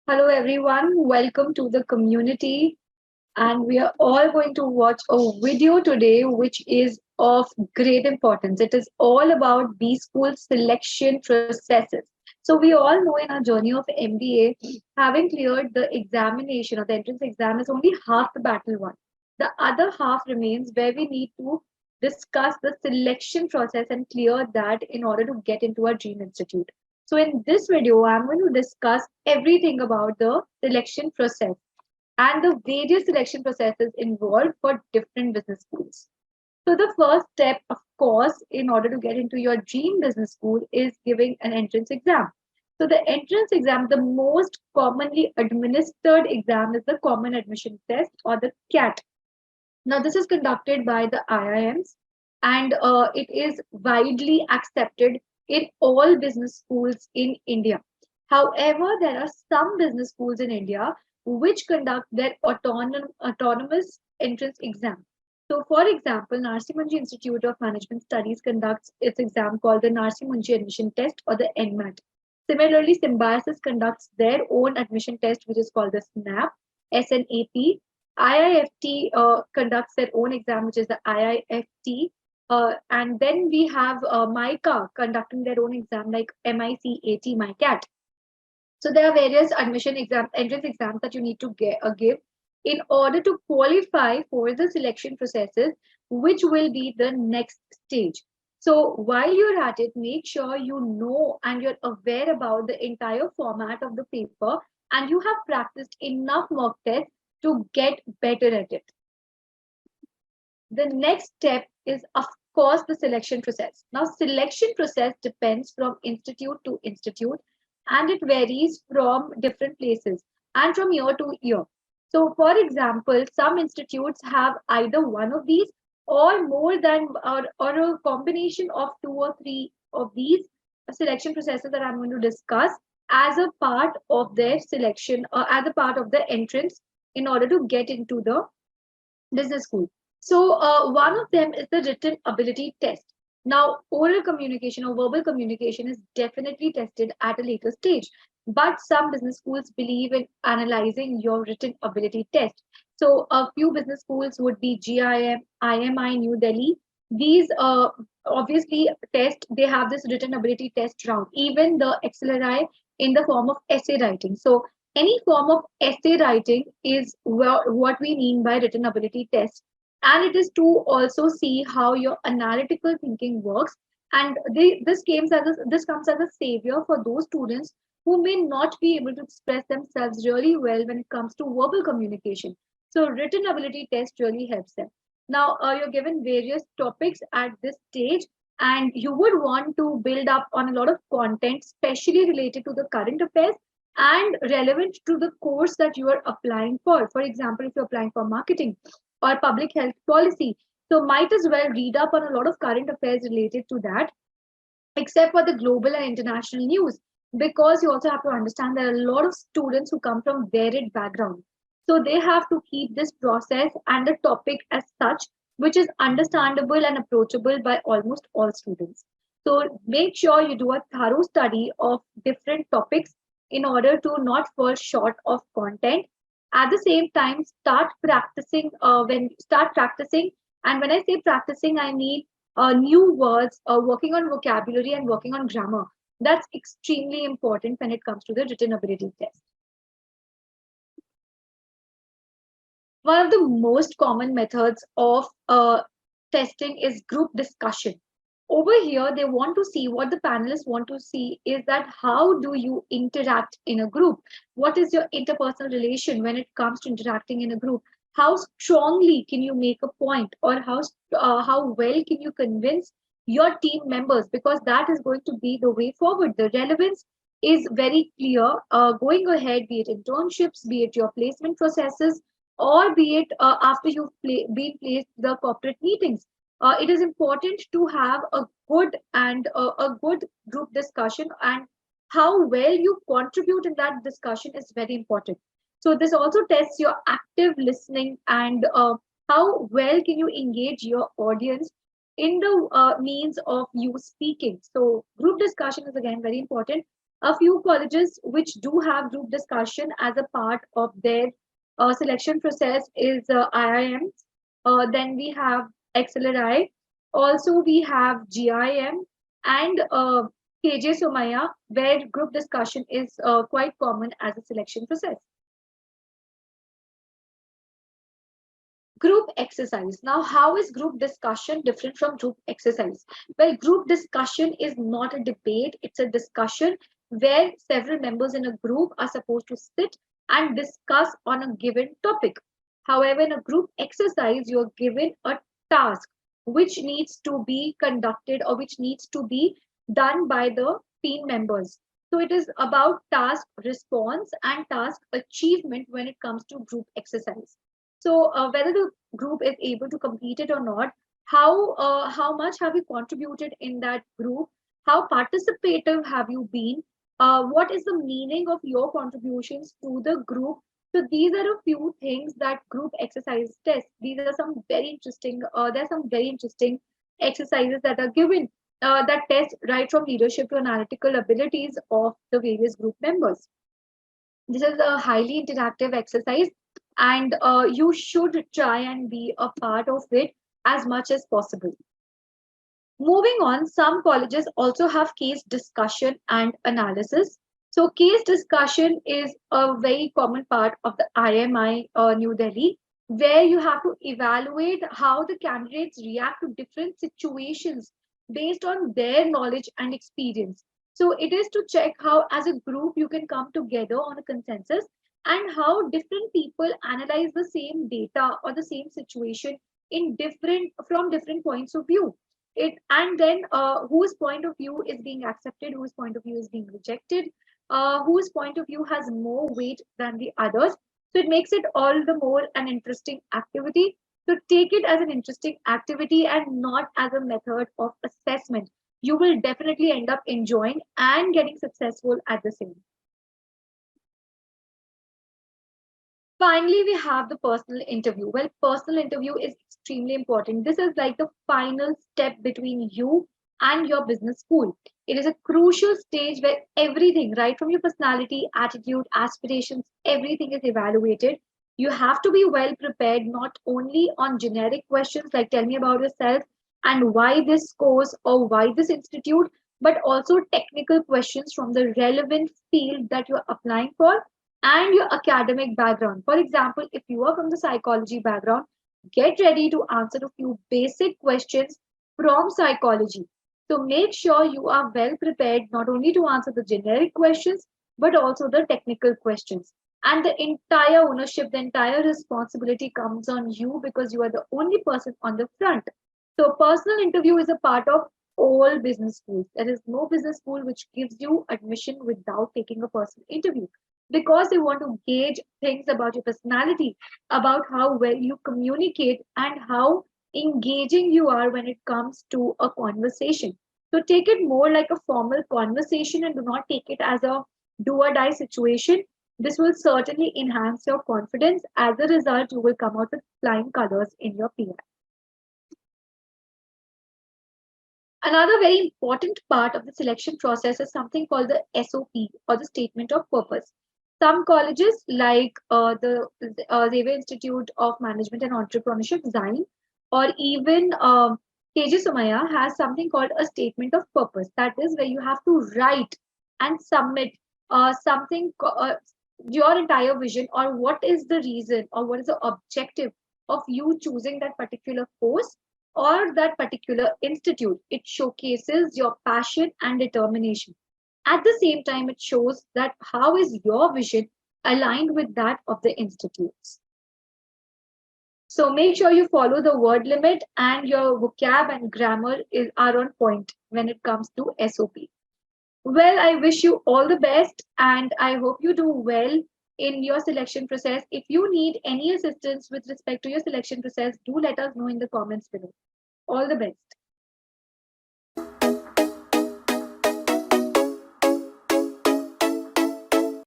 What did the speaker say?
Hello, everyone. Welcome to the community. And we are all going to watch a video today, which is of great importance. It is all about B school selection processes. So, we all know in our journey of MBA, having cleared the examination or the entrance exam is only half the battle won. The other half remains where we need to discuss the selection process and clear that in order to get into our dream institute. So, in this video, I'm going to discuss everything about the selection process and the various selection processes involved for different business schools. So, the first step, of course, in order to get into your dream business school is giving an entrance exam. So, the entrance exam, the most commonly administered exam, is the Common Admission Test or the CAT. Now, this is conducted by the IIMs and it is widely accepted in all business schools in India. However, there are some business schools in India which conduct their autonomous entrance exam. So, for example, Narsi Munji Institute of Management Studies conducts its exam called the Narsi Munji Admission Test or the NMAT. Similarly, Symbiosis conducts their own admission test, which is called the SNAP, SNAP. IIFT conducts their own exam, which is the IIFT. And then we have MICA conducting their own exam, like MICAT, MICAT. So there are various admission exams, entrance exams that you need to give in order to qualify for the selection processes, which will be the next stage. So while you're at it, make sure you know and you're aware about the entire format of the paper and you have practiced enough mock tests to get better at it. The next step is, of course, the selection process. Now, selection process depends from institute to institute and it varies from different places and from year to year. So, for example, some institutes have either one of these or more than or a combination of two or three of these selection processes that I'm going to discuss as a part of their selection or as a part of the entrance in order to get into the business school. So, one of them is the written ability test. Now, oral communication or verbal communication is definitely tested at a later stage, but some business schools believe in analyzing your written ability test. So, a few business schools would be GIM, IMI, New Delhi. These obviously test, they have this written ability test round, even the XLRI in the form of essay writing. So, any form of essay writing is what we mean by written ability test. And it is to also see how your analytical thinking works. And this comes as a savior for those students who may not be able to express themselves really well when it comes to verbal communication. So written ability test really helps them. Now you're given various topics at this stage and you would want to build up on a lot of content, especially related to the current affairs and relevant to the course that you are applying for. For example, if you're applying for marketing or public health policy, so might as well read up on a lot of current affairs related to that, except for the global and international news, because you also have to understand there are a lot of students who come from varied backgrounds. So they have to keep this process and the topic as such, which is understandable and approachable by almost all students. So make sure you do a thorough study of different topics in order to not fall short of content. At the same time, start practicing. And when I say practicing, I mean new words, working on vocabulary and working on grammar. That's extremely important when it comes to the written ability test. One of the most common methods of testing is group discussion. Over here, they want to see what the panelists want to see is that how do you interact in a group? What is your interpersonal relation when it comes to interacting in a group? How strongly can you make a point, or how well can you convince your team members? Because that is going to be the way forward. The relevance is very clear. Going ahead, be it internships, be it your placement processes, or be it after you've been placed the corporate meetings. It is important to have a good group discussion, and how well you contribute in that discussion is very important. So this also tests your active listening and how well can you engage your audience in the means of you speaking. So group discussion is again very important. A few colleges which do have group discussion as a part of their selection process is IIMs. Then we have XLRI. Also, we have GIM and KJ Somaya, where group discussion is quite common as a selection process. Group exercise. Now, how is group discussion different from group exercise? Well, group discussion is not a debate, it's a discussion where several members in a group are supposed to sit and discuss on a given topic. However, in a group exercise, you're given a task which needs to be conducted or which needs to be done by the team members. So it is about task response and task achievement when it comes to group exercise. So whether the group is able to complete it or not, how much have you contributed in that group? How participative have you been? What is the meaning of your contributions to the group? So these are a few things that group exercise test. These are some very interesting. There are some very interesting exercises that are given that test right from leadership to analytical abilities of the various group members. This is a highly interactive exercise, and you should try and be a part of it as much as possible. Moving on, some colleges also have case discussion and analysis. So, case discussion is a very common part of the IMI New Delhi, where you have to evaluate how the candidates react to different situations based on their knowledge and experience. So, it is to check how, as a group, you can come together on a consensus and how different people analyze the same data or the same situation in different from different points of view. It and then whose point of view is being accepted, whose point of view is being rejected, whose point of view has more weight than the others. So it makes it all the more an interesting activity. So take it as an interesting activity and not as a method of assessment. You will definitely end up enjoying and getting successful at the same. Finally, we have the personal interview. Well, personal interview is extremely important. This is like the final step between you and your business school. It is a crucial stage where everything, right from your personality, attitude, aspirations, everything is evaluated. You have to be well prepared, not only on generic questions like tell me about yourself and why this course or why this institute, but also technical questions from the relevant field that you're applying for and your academic background. For example, if you are from the psychology background, get ready to answer a few basic questions from psychology. So make sure you are well prepared not only to answer the generic questions, but also the technical questions. And the entire ownership, the entire responsibility comes on you because you are the only person on the front. So personal interview is a part of all business schools. There is no business school which gives you admission without taking a personal interview because they want to gauge things about your personality, about how well you communicate, and how engaging you are when it comes to a conversation. So take it more like a formal conversation and do not take it as a do or die situation. This will certainly enhance your confidence. As a result, you will come out with flying colors in your PR. Another very important part of the selection process is something called the SOP or the Statement of Purpose. Some colleges, like the Xavier Institute of Management and Entrepreneurship, (XIME), or even KJ Somaya, has something called a Statement of Purpose. That is where you have to write and submit your entire vision, or what is the reason or what is the objective of you choosing that particular course or that particular institute. It showcases your passion and determination. At the same time, it shows that how is your vision aligned with that of the institutes. So make sure you follow the word limit and your vocab and grammar are on point when it comes to SOP. Well, I wish you all the best and I hope you do well in your selection process. If you need any assistance with respect to your selection process, do let us know in the comments below. All the best.